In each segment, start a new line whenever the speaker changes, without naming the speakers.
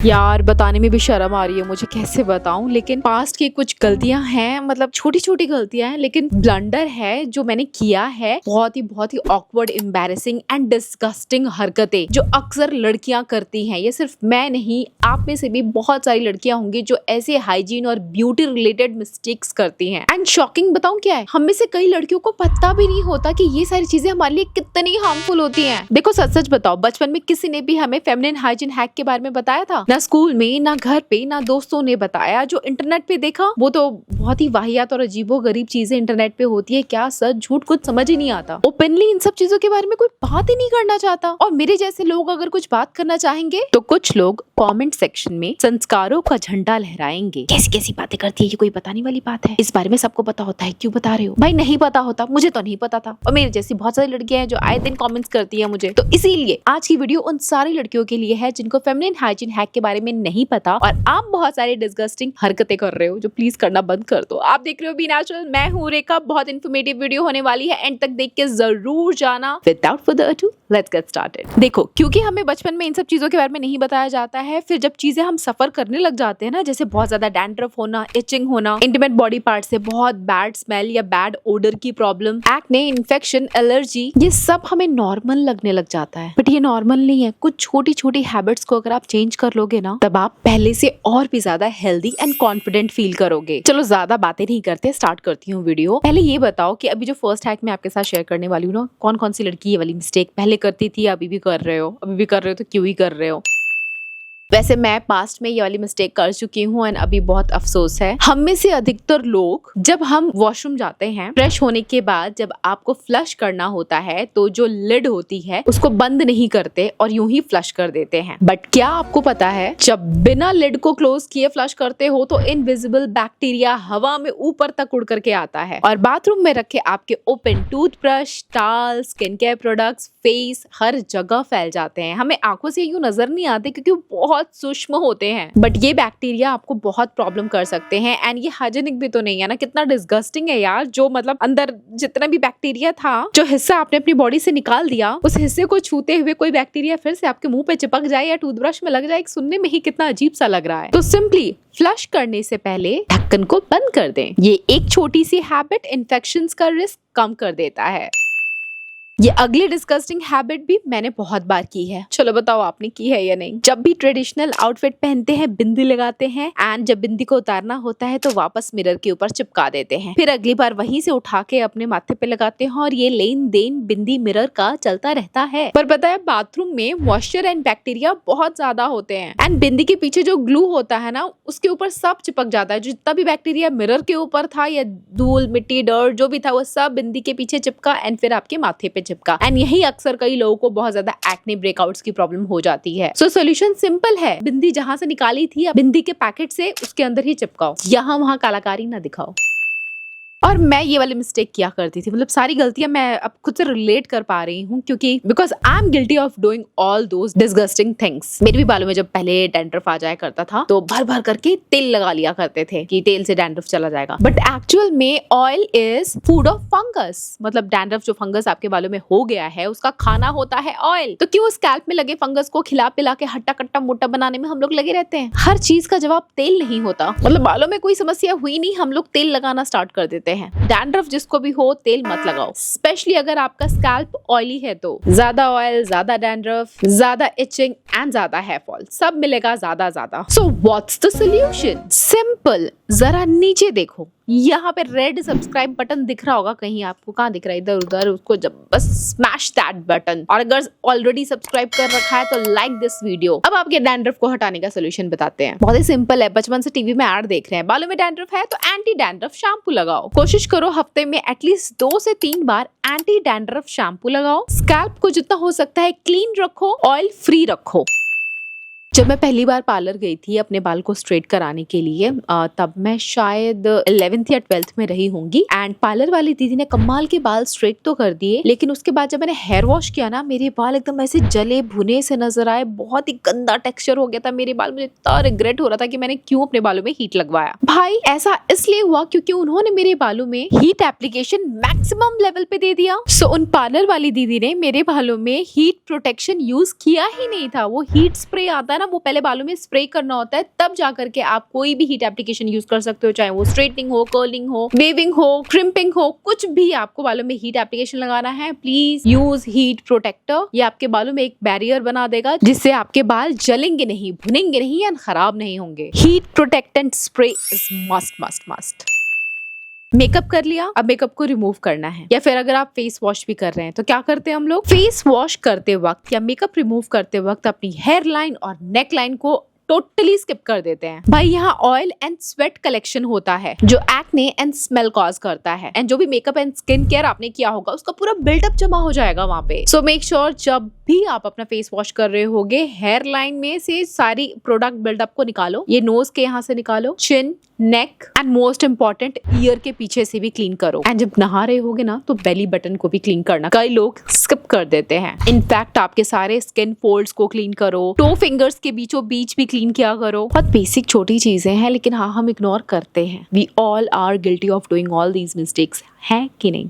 यार बताने में भी शर्म आ रही है मुझे, कैसे बताऊं। लेकिन पास्ट की कुछ गलतियां हैं, मतलब छोटी छोटी गलतियां हैं, लेकिन ब्लंडर है जो मैंने किया है। बहुत ही ऑकवर्ड, एम्बैरेसिंग एंड डिस्गस्टिंग हरकतें जो अक्सर लड़कियां करती हैं। ये सिर्फ मैं नहीं, आप में से भी बहुत सारी लड़कियां होंगी जो ऐसे हाइजीन और ब्यूटी रिलेटेड मिस्टेक्स करती हैं। एंड शॉकिंग बताऊं क्या है, हम में से कई लड़कियों को पता भी नहीं होता कि ये सारी चीजें हमारे लिए कितनी हार्मफुल होती हैं। देखो सच सच बताओ, बचपन में किसी ने भी हमें फेमिनिन हाइजीन हैक के बारे में बताया था? ना स्कूल में, ना घर पे, ना दोस्तों ने बताया। जो इंटरनेट पे देखा वो तो बहुत ही वाहियात और अजीबोगरीब चीजें इंटरनेट पे होती है। क्या सच झूठ कुछ समझ ही नहीं आता। ओपनली इन सब चीजों के बारे में कोई बात ही नहीं करना चाहता। और मेरे जैसे लोग अगर कुछ बात करना चाहेंगे तो कुछ लोग कमेंट सेक्शन में संस्कारों का झंडा लहराएंगे। कैसी कैसी बातें करती है, ये कोई बताने वाली बात है? इस बारे में सबको पता होता है, क्यों बता रहे हो? भाई नहीं पता होता, मुझे तो नहीं पता था। और मेरे जैसी बहुत सारी लड़कियां हैं जो आए दिन कमेंट्स करती है मुझे। तो इसीलिए आज की वीडियो उन सारी लड़कियों के लिए है जिनको फेमिनिन हाइजीन हैक के बारे में नहीं पता और आप बहुत सारी डिस्गस्टिंग हरकतें कर रहे हो जो प्लीज करना बंद कर दो। आप देख रहे हो बी नेचुरल, मैं हूँ रेखा। बहुत इन्फॉर्मेटिव वीडियो होने वाली है, एंड तक देख के जरूर जाना। Without further ado let's get started. देखो, क्योंकि हमें बचपन में इन सब चीजों के बारे में नहीं बताया जाता है, फिर जब चीजें हम सफर करने लग जाते हैं ना, जैसे बहुत ज्यादा डैंड्रफ होना, इचिंग होना, इंटीमेट बॉडी पार्ट से बहुत बैड स्मेल या बैड ओडर की प्रॉब्लम, एक्ने, इन्फेक्शन, एलर्जी, ये सब हमें नॉर्मल लगने लग जाता है। बट ये नॉर्मल नहीं है। कुछ छोटी छोटी हैबिट्स को अगर आप चेंज कर लोगे ना, तब आप पहले से और भी ज्यादा हेल्दी एंड कॉन्फिडेंट फील करोगे। चलो ज्यादा बातें नहीं करते, स्टार्ट करती हूँ वीडियो। पहले ये बताओ कि अभी जो फर्स्ट हैक मैं आपके साथ शेयर करने वाली हूँ ना, कौन कौन सी लड़की ये वाली मिस्टेक पहले करती थी, अभी भी कर रहे हो? अभी भी कर रहे हो तो क्यों ही कर रहे हो? वैसे मैं पास्ट में ये वाली मिस्टेक कर चुकी हूँ एंड अभी बहुत अफसोस है। हम में से अधिकतर लोग जब हम वॉशरूम जाते हैं, फ्रेश होने के बाद जब आपको फ्लश करना होता है तो जो लिड होती है उसको बंद नहीं करते और यूं ही फ्लश कर देते हैं। बट क्या आपको पता है, जब बिना लिड को क्लोज किए फ्लश करते हो तो इनविजिबल बैक्टीरिया हवा में ऊपर तक उड़ करके आता है और बाथरूम में रखे आपके ओपन टूथब्रश, टाल, स्किन केयर प्रोडक्ट्स, फेस, हर जगह फैल जाते हैं। हमें आंखों से यूं नजर नहीं आते क्योंकि बहुत सूक्ष्म होते हैं, बट ये बैक्टीरिया आपको बहुत प्रॉब्लम कर सकते हैं। एंड ये हाइजीनिक भी तो नहीं है ना। कितना डिस्गस्टिंग है यार। जो मतलब अंदर जितना भी बैक्टीरिया था, जो हिस्सा आपने अपनी बॉडी से निकाल दिया, उस हिस्से को छूते हुए कोई बैक्टीरिया फिर से आपके मुंह पे चिपक जाए या टूथब्रश में लग जाए, सुनने में ही कितना अजीब सा लग रहा है। तो सिंपली फ्लश करने से पहले ढक्कन को बंद कर दें। ये एक छोटी सी हैबिट इन्फेक्शंस का रिस्क कम कर देता है। ये अगली डिस्गस्टिंग हैबिट भी मैंने बहुत बार की है। चलो बताओ आपने की है या नहीं। जब भी ट्रेडिशनल आउटफिट पहनते हैं, बिंदी लगाते हैं, एंड जब बिंदी को उतारना होता है तो वापस मिरर के ऊपर चिपका देते हैं। फिर अगली बार वहीं से उठा के अपने माथे पे लगाते हैं और ये लेन देन बिंदी मिरर का चलता रहता है। पर पता है, बाथरूम में मॉइस्चर एंड बैक्टीरिया बहुत ज्यादा होते हैं एंड बिंदी के पीछे जो ग्लू होता है ना, उसके ऊपर सब चिपक जाता है। जितना भी बैक्टीरिया मिरर के ऊपर था या धूल, मिट्टी, डर्ट जो भी था, वो सब बिंदी के पीछे चिपका एंड फिर आपके माथे पे चिपका। एंड यही अक्सर कई लोगों को बहुत ज्यादा एक्ने, ब्रेकआउट्स की प्रॉब्लम हो जाती है। सो सॉल्यूशन सिंपल है। बिंदी जहां से निकाली थी, बिंदी के पैकेट से उसके अंदर ही चिपकाओ, यहाँ वहां कलाकारी ना दिखाओ। और मैं ये वाली मिस्टेक किया करती थी। मतलब सारी गलतियां मैं अब खुद से रिलेट कर पा रही हूँ क्योंकि because I am guilty of doing all those disgusting things. मेरे भी बालों में जब पहले डैंड्रफ आ जाया करता था तो भर भर करके तेल लगा लिया करते थे कि तेल से डैंड्रफ चला जाएगा। बट एक्चुअल में oil is food of fungus. मतलब डैंड्रफ जो फंगस आपके बालों में हो गया है, उसका खाना होता है ऑयल। तो क्यों स्कैल्प में लगे फंगस को खिला पिला के हट्टा कट्टा मोटा बनाने में हम लोग लगे रहते हैं? हर चीज का जवाब तेल नहीं होता। मतलब बालों में कोई समस्या हुई नहीं, हम लोग तेल लगाना स्टार्ट कर देते हैं। डैंड्रफ जिसको भी हो, तेल मत लगाओ। स्पेशली अगर आपका स्कैल्प ऑयली है तो ज्यादा ऑयल, ज्यादा डैंड्रफ, ज्यादा इचिंग एंड ज्यादा हेयर फॉल, सब मिलेगा ज्यादा। So what's the solution? Simple, जरा नीचे देखो, यहाँ पे रेड सब्सक्राइब बटन दिख रहा होगा कहीं आपको। कहाँ दिख रहा है? इधर उधर। उसको जब बस स्मैश दैट बटन। और अगर ऑलरेडी सब्सक्राइब कर रखा है तो लाइक दिस वीडियो। अब आपके डैंड्रफ को हटाने का सोल्यूशन बताते हैं। बहुत ही सिंपल है। बचपन से टीवी में ऐड देख रहे हैं, बालों में डैंड्रफ है तो एंटी डैंड्रफ शैम्पू लगाओ। कोशिश करो हफ्ते में एटलीस्ट 2 से 3 बार एंटी डैंड्रफ शैम्पू लगाओ। स्कैल्प को जितना हो सकता है क्लीन रखो, ऑयल फ्री रखो। जब मैं पहली बार पार्लर गई थी अपने बाल को स्ट्रेट कराने के लिए, तब मैं शायद 11th या 12th में रही होंगी। एंड पार्लर वाली दीदी ने कमाल के बाल स्ट्रेट तो कर दिए, लेकिन उसके बाद जब मैंने हेयर वॉश किया ना, मेरे बाल एकदम ऐसे जले भुने से नजर आए। बहुत ही गंदा टेक्सचर हो गया था मेरे बाल। मुझे इतना रिग्रेट हो रहा था कि मैंने क्यों अपने बालों में हीट लगवाया। भाई ऐसा इसलिए हुआ क्योंकि उन्होंने मेरे बालों में हीट एप्लीकेशन मैक्सिमम लेवल पे दे दिया। सो उन पार्लर वाली दीदी ने मेरे बालों में हीट प्रोटेक्शन यूज किया ही नहीं था। वो हीट स्प्रे आता है ना, वो पहले बालों में स्प्रे करना होता है, तब जाकर के आप कोई भी हीट एप्लीकेशन यूज कर सकते हो, चाहे वो स्ट्रेटनिंग हो, कर्लिंग हो, वेविंग हो, क्रिम्पिंग हो, कुछ भी आपको बालों में हीट एप्लीकेशन लगाना है, प्लीज यूज हीट प्रोटेक्टर। ये आपके बालों में एक बैरियर बना देगा जिससे आपके बाल जलेंगे नहीं, भुनेंगे नहीं या खराब नहीं होंगे। Heat protectant spray is must must must. Makeup कर लिया, अब मेकअप को रिमूव करना है, या फिर अगर आप फेस वॉश भी कर रहे हैं तो क्या करते हैं हम लोग, फेस वॉश करते वक्त या मेकअप रिमूव करते वक्त अपनी हेयर लाइन और नेक लाइन को टोटली स्किप कर देते हैं। भाई यहाँ ऑयल एंड स्वेट कलेक्शन होता है जो एक्ने एंड स्मेल कॉज करता है, एंड जो भी मेकअप एंड स्किन केयर आपने किया होगा उसका पूरा बिल्डअप जमा हो जाएगा वहाँ पे। सो मेक श्योर जब भी आप अपना फेस वॉश कर रहे होगे, हेयर लाइन में से सारी प्रोडक्ट बिल्डअप को निकालो, ये नोज के यहाँ से निकालो, chin, neck and most important ear के पीछे से भी क्लीन करो। एंड जब नहा रहे होगे ना तो बेली बटन को भी क्लीन करना, कई लोग स्किप कर देते हैं। इनफैक्ट आपके सारे स्किन फोल्ड्स को क्लीन करो, टो फिंगर्स के बीचों बीच भी क्लीन किया करो। बहुत बेसिक छोटी चीजें हैं लेकिन हाँ हम इग्नोर करते हैं। We all are guilty of doing all these mistakes, है कि नहीं।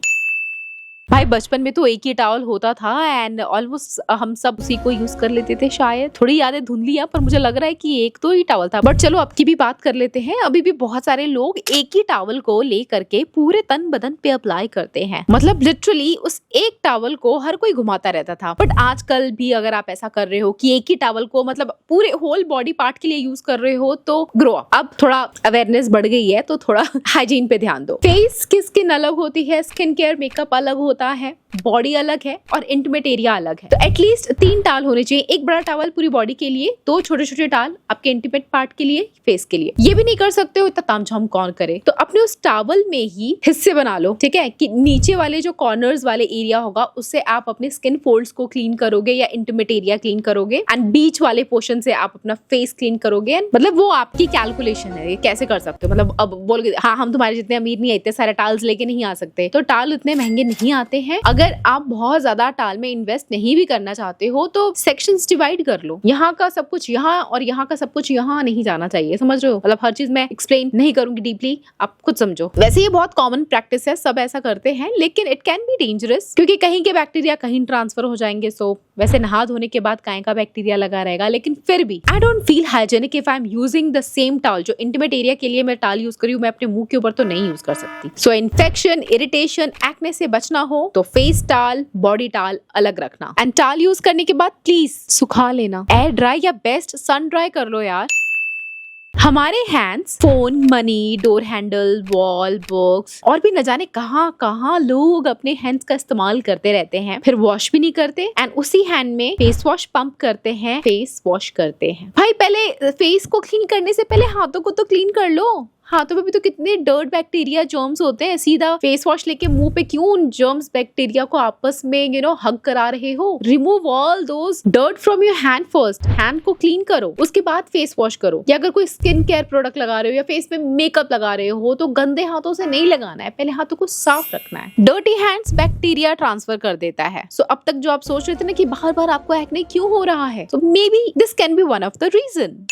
भाई बचपन में तो एक ही टॉवल होता था एंड ऑलमोस्ट हम सब उसी को यूज कर लेते थे। शायद थोड़ी यादें धुंधली है पर मुझे लग रहा है कि एक तो ही टॉवल था, बट चलो अब की भी बात कर लेते हैं। अभी भी बहुत सारे लोग एक ही टॉवल को ले करके पूरे तन बदन पे अप्लाई करते हैं, मतलब लिटरली उस एक टॉवल को हर कोई घुमाता रहता था। बट आजकल भी अगर आप ऐसा कर रहे हो कि एक ही टॉवल को मतलब पूरे होल बॉडी पार्ट के लिए यूज कर रहे हो तो ग्रो अप। अब थोड़ा अवेयरनेस बढ़ गई है तो थोड़ा हाइजीन पे ध्यान दो। फेस की स्किन अलग होती है, स्किन केयर मेकअप अलग होता है, बॉडी अलग है और इंटीमेट एरिया अलग है। तो एटलीस्ट 3 टाल होने चाहिए, एक बड़ा टॉवल पूरी बॉडी के लिए, 2 छोटे छोटे टाल आपके इंटीमेट पार्ट के लिए, फेस के लिए। ये भी नहीं कर सकते हो, इतना तामझाम कौन करे। तो अपने उस टॉवल में ही हिस्से बना लो, ठीक है, कि नीचे वाले जो कॉर्नर्स वाले एरिया होगा उससे आप अपने स्किन फोल्ड्स को क्लीन करोगे या इंटीमेट एरिया क्लीन करोगे, एंड बीच वाले पोर्शन से आप अपना फेस क्लीन करोगे। मतलब वो आपकी कैलकुलेशन है, कैसे कर सकते हो। मतलब अब बोल हाँ हम तुम्हारे जितने अमीर नहीं है, इतने सारे टाल्स लेके नहीं आ सकते, तो टाल इतने महंगे नहीं आते हैं। अगर आप बहुत ज्यादा टाल में इन्वेस्ट नहीं भी करना चाहते हो तो सेक्शंस डिवाइड कर लो, यहाँ का सब कुछ यहाँ और यहाँ का सब कुछ यहाँ नहीं जाना चाहिए, समझ रहे हो। मतलब हर चीज मैं एक्सप्लेन नहीं करूंगी डीपली, आप खुद समझो। वैसे ये बहुत कॉमन प्रैक्टिस है, सब ऐसा करते हैं, लेकिन इट कैन बी डेंजरस क्योंकि कहीं के बैक्टीरिया कहीं ट्रांसफर हो जाएंगे। सो वैसे नहा धोने के बाद काहे का बैक्टीरिया लगा रहेगा, लेकिन फिर भी I don't feel hygienic if I am using the same towel. जो इंटीमेट एरिया के लिए मैं टॉवल यूज करी हूँ, मैं अपने मुंह के ऊपर तो नहीं यूज कर सकती। सो इन्फेक्शन, इरिटेशन, एक्ने से बचना हो तो फेस टॉवल, बॉडी टॉवल अलग रखना, एंड टॉवल यूज करने के बाद प्लीज सुखा लेना, एयर ड्राई या बेस्ट सन ड्राई कर लो यार। हमारे hands phone, money, door handle, wall, books और भी न जाने कहाँ कहाँ लोग अपने हैंड्स का इस्तेमाल करते रहते हैं, फिर वॉश भी नहीं करते एंड उसी हैंड में फेस वॉश पंप करते हैं, फेस वॉश करते हैं। भाई पहले फेस को क्लीन करने से पहले हाथों को तो क्लीन कर लो। हाथों पे भी तो कितने डर्ट, बैक्टीरिया, जर्म्स होते हैं। सीधा फेस वॉश लेके मुंह पे क्यों उन जर्म्स, बैक्टीरिया को आपस में हग करा रहे हो। Remove all those dirt from your hand first. Hand को क्लीन करो, उसके बाद फेस वॉश करो। या अगर कोई स्किन केयर प्रोडक्ट लगा रहे हो या फेस में मेकअप लगा रहे हो तो गंदे हाथों से नहीं लगाना है, पहले हाथों को साफ रखना है। डर्टी हैंड्स बैक्टीरिया ट्रांसफर कर देता है। सो अब तक जो आप सोच रहे थे ना कि बार बार आपको एक्ने क्यों हो रहा है, so maybe this can be one of the reason।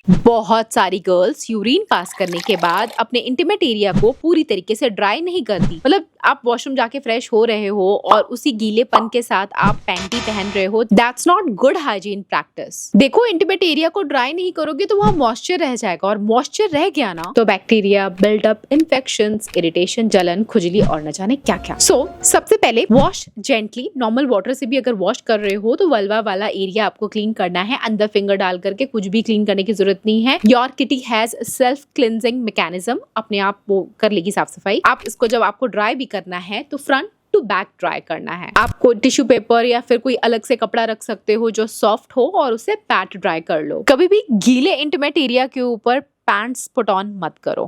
बहुत सारी गर्ल्स यूरिन पास करने के बाद अपने इंटीमेट एरिया को पूरी तरीके से ड्राई नहीं करती। मतलब आप वॉशरूम जाके फ्रेश हो रहे हो और उसी गीलेपन के साथ आप पैंटी पहन रहे हो, that's not good hygiene practice. देखो इंटीमेट एरिया को ड्राई नहीं करोगे तो वहाँ मॉइस्चर रह जाएगा, और मॉइस्चर रह गया ना तो बैक्टीरिया बिल्डअप, इन्फेक्शंस, इरिटेशन, जलन, खुजली और न जाने क्या क्या। सो सबसे पहले वॉश जेंटली, नॉर्मल वाटर से भी अगर वॉश कर रहे हो तो वल्वा वाला एरिया आपको क्लीन करना है। अंदर फिंगर डाल करके कुछ भी क्लीन करने की जरूरत नहीं है। Your kitty has self cleansing mechanism, अपने आप वो कर लेगी साफ सफाई। आप इसको जब आपको ड्राई भी करना है तो फ्रंट टू बैक ड्राई करना है। आपको टिश्यू पेपर या फिर कोई अलग से कपड़ा रख सकते हो जो सॉफ्ट हो और उसे पैट ड्राई कर लो। कभी भी गीले इंटीमेट एरिया के ऊपर पैंट्स पुट ऑन मत करो।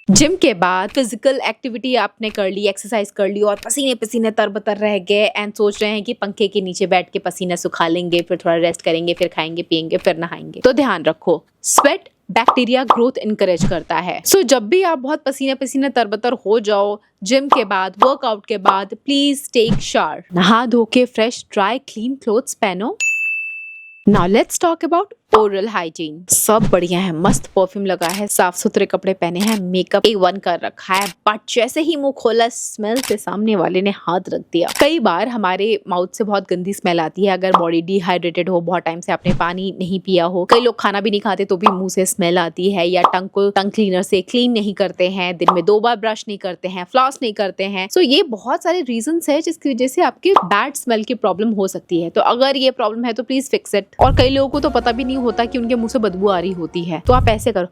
जिम के बाद फिजिकल एक्टिविटी आपने कर ली, एक्सरसाइज कर ली और पसीने पसीने तरबतर रह गए एंड सोच रहे हैं कि पंखे के नीचे बैठ के पसीना सुखा लेंगे, फिर थोड़ा रेस्ट करेंगे, फिर खाएंगे पिएंगे, फिर नहाएंगे। तो ध्यान रखो, स्वेट बैक्टीरिया ग्रोथ इनकरेज करता है। सो जब भी आप बहुत पसीने पसीने तरबतर हो जाओ जिम के बाद, वर्कआउट के बाद, प्लीज टेक शावर, नहा धो के फ्रेश ड्राई क्लीन क्लोथ्स पहनो। Now let's talk about oral hygiene सब बढ़िया है, मस्त परफ्यूम लगा है, साफ सुथरे कपड़े पहने हैं, मेकअप A1 कर रखा है, बट जैसे ही मुंह खोला स्मेल से सामने वाले ने हाथ रख दिया। कई बार हमारे माउथ से बहुत गंदी स्मेल आती है अगर बॉडी डिहाइड्रेटेड हो, बहुत टाइम से आपने पानी नहीं पिया हो। कई लोग खाना भी नहीं खाते तो भी मुंह से स्मेल आती है, या टंग को टंग क्लीनर से क्लीन नहीं करते हैं, दिन में 2 बार ब्रश नहीं करते हैं, फ्लॉस नहीं करते हैं। सो ये बहुत सारे रीजंस है जिसकी वजह से आपकी बैड स्मेल की प्रॉब्लम हो सकती है। तो अगर ये प्रॉब्लम है तो प्लीज फिक्स इट। और कई लोगों को तो पता भी नहीं होता कि उनके मुंह से बदबू आ रही होती है, तो आप ऐसे करो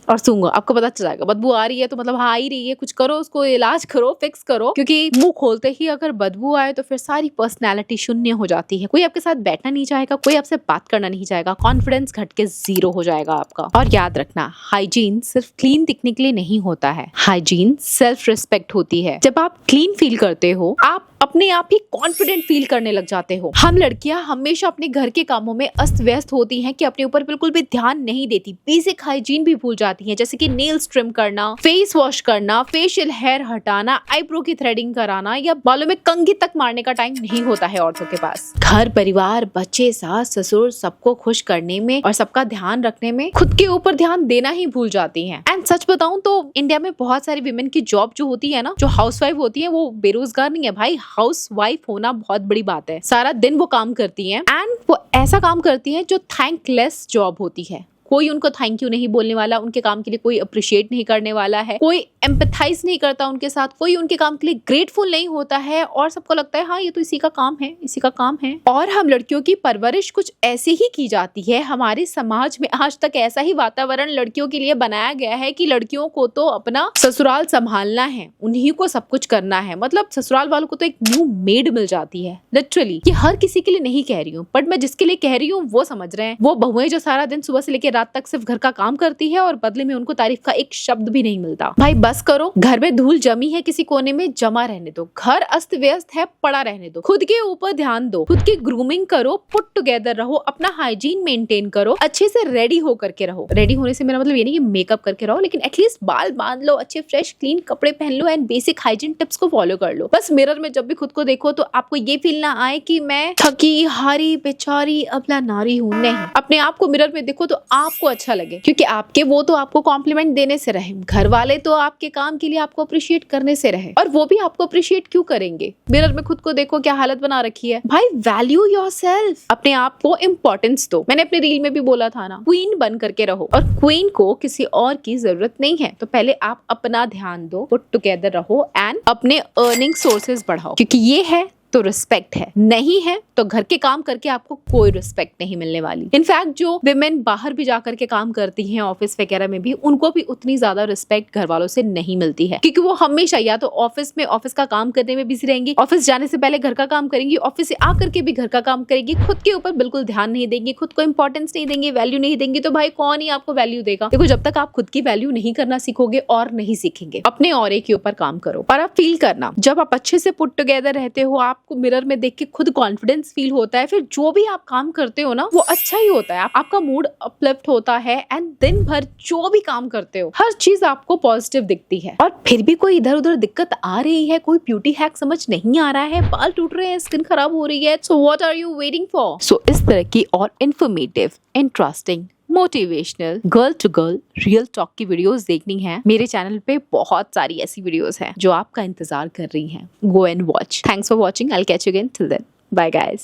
और सूंघो, आपको पता चल जाएगा बदबू आ रही है तो मतलब हाँ आ ही रही है, कुछ करो, उसको इलाज करो, फिक्स करो। क्योंकि मुंह खोलते ही अगर बदबू आए तो फिर सारी पर्सनैलिटी शून्य हो जाती है, कोई आपके साथ बैठना नहीं चाहेगा, कोई आपसे बात करना नहीं चाहेगा, कॉन्फिडेंस घट के 0 हो जाएगा आपका। और याद रखना, हाइजीन सिर्फ क्लीन दिखने के लिए नहीं होता है, हाइजीन सेल्फ रिस्पेक्ट होती है। जब आप क्लीन फील करते हो, आप अपने आप ही कॉन्फिडेंट फील करने लग जाते हो। हम लड़कियां हमेशा अपने घर के कामों में अस्त व्यस्त होती हैं कि अपने ऊपर बिल्कुल भी ध्यान नहीं देती, बेसिक हाइजीन भी भूल जाती हैं, जैसे कि नेल्स ट्रिम करना, फेस वॉश करना, फेशियल हेयर हटाना, आईब्रो की थ्रेडिंग कराना, या बालों में कंघी तक मारने का टाइम नहीं होता है औरतों के पास। घर परिवार, बच्चे, सास ससुर सबको खुश करने में और सबका ध्यान रखने में खुद के ऊपर ध्यान देना ही भूल जाती हैं। एंड सच बताऊं तो इंडिया में बहुत सारी विमेन की जॉब जो होती है ना, जो हाउसवाइफ होती है, वो बेरोजगार नहीं है भाई, हाउस वाइफ होना बहुत बड़ी बात है। सारा दिन वो काम करती हैं एंड वो ऐसा काम करती हैं जो थैंकलेस जॉब होती है। कोई उनको थैंक यू नहीं बोलने वाला, उनके काम के लिए कोई अप्रिशिएट नहीं करने वाला है, कोई एम्पैथाइज नहीं करता उनके साथ, कोई उनके काम के लिए ग्रेटफुल नहीं होता है, और सबको लगता है हाँ ये तो इसी का काम है, इसी का काम है। और हम लड़कियों की परवरिश कुछ ऐसी ही की जाती है। हमारे समाज में आज तक ऐसा ही वातावरण लड़कियों के लिए बनाया गया है कि लड़कियों को तो अपना ससुराल संभालना है, उन्हीं को सब कुछ करना है। मतलब ससुराल वालों को तो एक न्यू मेड मिल जाती है लिटरली। ये हर किसी के लिए नहीं कह रही हूँ, बट मैं जिसके लिए कह रही हूँ वो समझ रहे हैं। वो बहुएं जो सारा दिन सुबह से लेकर रात तक सिर्फ घर का काम करती है और बदले में उनको तारीफ का एक शब्द भी नहीं मिलता। भाई बस करो, घर में धूल जमी है किसी कोने में, जमा रहने दो, घर अस्त व्यस्त है, पड़ा रहने दो, खुद के ऊपर ध्यान दो, खुद की ग्रूमिंग करो, पुट टुगेदर रहो, अपना हाइजीन मेंटेन करो, अच्छे से रेडी होकर के रहो। रेडी होने से मेरा मतलब ये नहीं कि मेकअप करके रहो, लेकिन एटलीस्ट बाल बांध लो, अच्छे फ्रेश क्लीन कपड़े पहन लो एंड बेसिक हाइजीन टिप्स को फॉलो कर लो। बस मिरर में जब भी खुद को देखो तो आपको ये फील ना आए कि मैं थकी हारी बेचारी अबला नारी हूँ। नहीं, अपने आप को मिरर में देखो तो आपको अच्छा लगे, क्योंकि आपके वो तो आपको कॉम्प्लीमेंट देने से रहे, घर वाले तो आपके काम के लिए आपको अप्रिशिएट करने से रहे, और वो भी आपको अप्रिशिएट क्यों करेंगे। मिरर में खुद को देखो क्या हालत बना रखी है। भाई वैल्यू योरसेल्फ, अपने आप को इम्पोर्टेंस दो। मैंने अपने रील में भी बोला था ना, क्वीन बन करके रहो, और क्वीन को किसी और की जरूरत नहीं है। तो पहले आप अपना ध्यान दो, पुट टुगेदर रहो एंड अपने अर्निंग सोर्सेज बढ़ाओ, क्योंकि ये है तो रिस्पेक्ट है, नहीं है तो घर के काम करके आपको कोई रिस्पेक्ट नहीं मिलने वाली। इनफैक्ट जो विमेन बाहर भी जाकर के काम करती हैं ऑफिस वगैरह में भी, उनको भी उतनी ज्यादा रिस्पेक्ट घर वालों से नहीं मिलती है, क्योंकि वो हमेशा या तो ऑफिस में ऑफिस का काम करने में बिजी रहेंगी, ऑफिस जाने से पहले घर का काम करेंगी, ऑफिस से आकर के भी घर का काम करेंगी, खुद के ऊपर बिल्कुल ध्यान नहीं देंगी, खुद को इंपॉर्टेंस नहीं देंगे, वैल्यू नहीं देंगी। तो भाई कौन ही आपको वैल्यू देगा। देखो, जब तक आप खुद की वैल्यू नहीं करना सीखोगे और नहीं सीखेंगे, अपने ऑरे के ऊपर काम करो। और आप फील करना, जब आप अच्छे से पुट टुगेदर रहते हो, आपको मिरर में देख के खुद कॉन्फिडेंस फील होता है, फिर जो भी आप काम करते हो ना वो अच्छा ही होता है, आपका मूड अपलिफ्ट होता है एंड दिन भर जो भी काम करते हो हर चीज आपको पॉजिटिव दिखती है। और फिर भी कोई इधर उधर दिक्कत आ रही है, कोई ब्यूटी हैक समझ नहीं आ रहा है, बाल टूट रहे हैं, स्किन खराब हो रही है, so what are you waiting for. So इस तरह की और informative, interesting, motivational, girl to girl real talk की वीडियोस देखनी है, मेरे चैनल पे बहुत सारी ऐसी वीडियोस हैं जो आपका इंतजार कर रही हैं। Go and watch. Thanks for watching. I will catch you again. Till then, bye guys.